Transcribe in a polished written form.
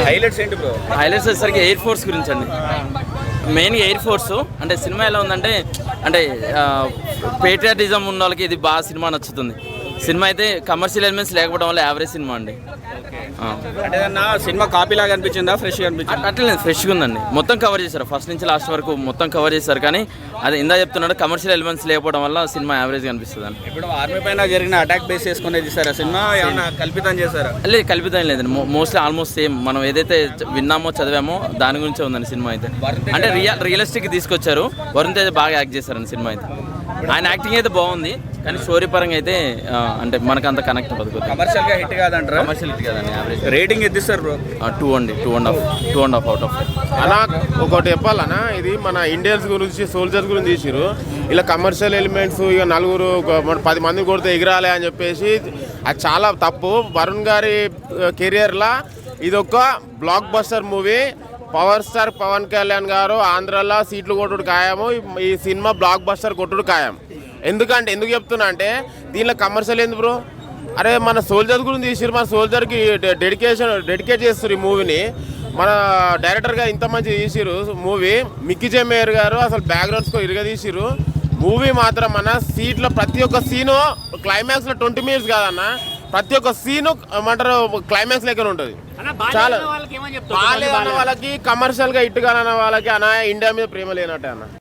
Highlights ఏంటి bro? Highlights వచ్చేసరికి air force గురించి అండి. మెయిన్గా ఎయిర్ ఫోర్స్ అంటే సినిమా ఎలా ఉందంటే అంటే పేట్రియాటిజం ఉన్న వాళ్ళకి ఇది బాగా సినిమా నచ్చుతుంది. సినిమా అయితే కమర్షియల్ ఎలిమెంట్స్ లేకపోవడం వల్ల యావరేజ్ సినిమా అండి. అంటే ఏదన్నా సినిమా కాపీ లాగా అనిపించిందా, ఫ్రెష్గా అనిపించింది? అట్లేదు, ఫ్రెష్గా ఉందండి. మొత్తం కవర్ చేశారు, ఫస్ట్ నుంచి లాస్ట్ వరకు మొత్తం కవర్ చేశారు. కానీ అది ఇందా చెప్తున్నాడు, కమర్షియల్ ఎలిమెంట్స్ లేకపోవడం వల్ల సినిమా యావరేజ్గా అనిపిస్తుంది అండి. ఇప్పుడు ఆర్మీ పైన జరిగిన అటాక్ బేస్ చేసుకునే తీసారా సినిమా? ఏమన్నా కల్పితం చేశారా? లేదు, కల్పితం లేదండి. మోస్ట్లీ ఆల్మోస్ట్ సేమ్ మనం ఏదైతే విన్నామో చదివామో దాని గురించే ఉందండి సినిమా అయితే. అంటే రియలిస్టిక్ తీసుకొచ్చారు. వరుణ్ తేజ్ బాగా యాక్ట్ చేశారండి సినిమా అయితే. ఆయన యాక్టింగ్ అయితే బాగుంది, కానీ స్టోరీ పరంగా అయితే అంటే మనకు అంత కనెక్ట్ అవ్వదు. కమర్షియల్గా హిట్ కాదంటారా? కమర్షియల్ హిట్ కాదండి, యావరేజ్. రేటింగ్ ఎత్తిస్తారు బ్రో? 2 అండి, 2.5 అవుట్ ఆఫ్ 5. అలా ఒకటి చెప్పాలన్నా, ఇది మన ఇండియన్స్ గురించి, సోల్జర్స్ గురించి తీసిరు. ఇలా కమర్షియల్ ఎలిమెంట్స్ ఇక నలుగురు 10 మంది కొడితే ఎగిరాలి అని చెప్పేసి అది చాలా తప్పు. వరుణ్ గారి కెరియర్లో ఇది ఒక blockbuster movie. Power star Pawan Kalyan గారు ఆంధ్రాలో సీట్లు కొట్టుడు ఖాయము. ఈ సినిమా బ్లాక్ బస్టర్ కొట్టుడు ఖాయం. ఎందుకు చెప్తున్నా అంటే దీనిలో కమర్షియల్ ఎందుకు బ్రో? అరే మన సోల్జర్స్ గురించి తీసిరు, మన సోల్జర్కి డెడికేట్ చేస్తారు ఈ మూవీని. మన డైరెక్టర్గా ఇంత మంచి తీసిరు మూవీ. మిక్కీ జే మేయర్ గారు అసలు బ్యాక్గ్రౌండ్స్కో ఇరుగా తీసిరు. మూవీ మాత్రం మన సీట్లో ప్రతి ఒక్క సీను క్లైమాక్స్లో 20 మినిట్స్ కాదన్న, ప్రతి ఒక్క సీను ఏమంటారు క్లైమాక్స్ లెక్కన ఉంటుంది. చాలా బాగాలేదన్న వాళ్ళకి, కమర్షియల్గా హిట్ కాదన్న వాళ్ళకి అన్న ఇండియా మీద ప్రేమ లేనట్టే అన్న.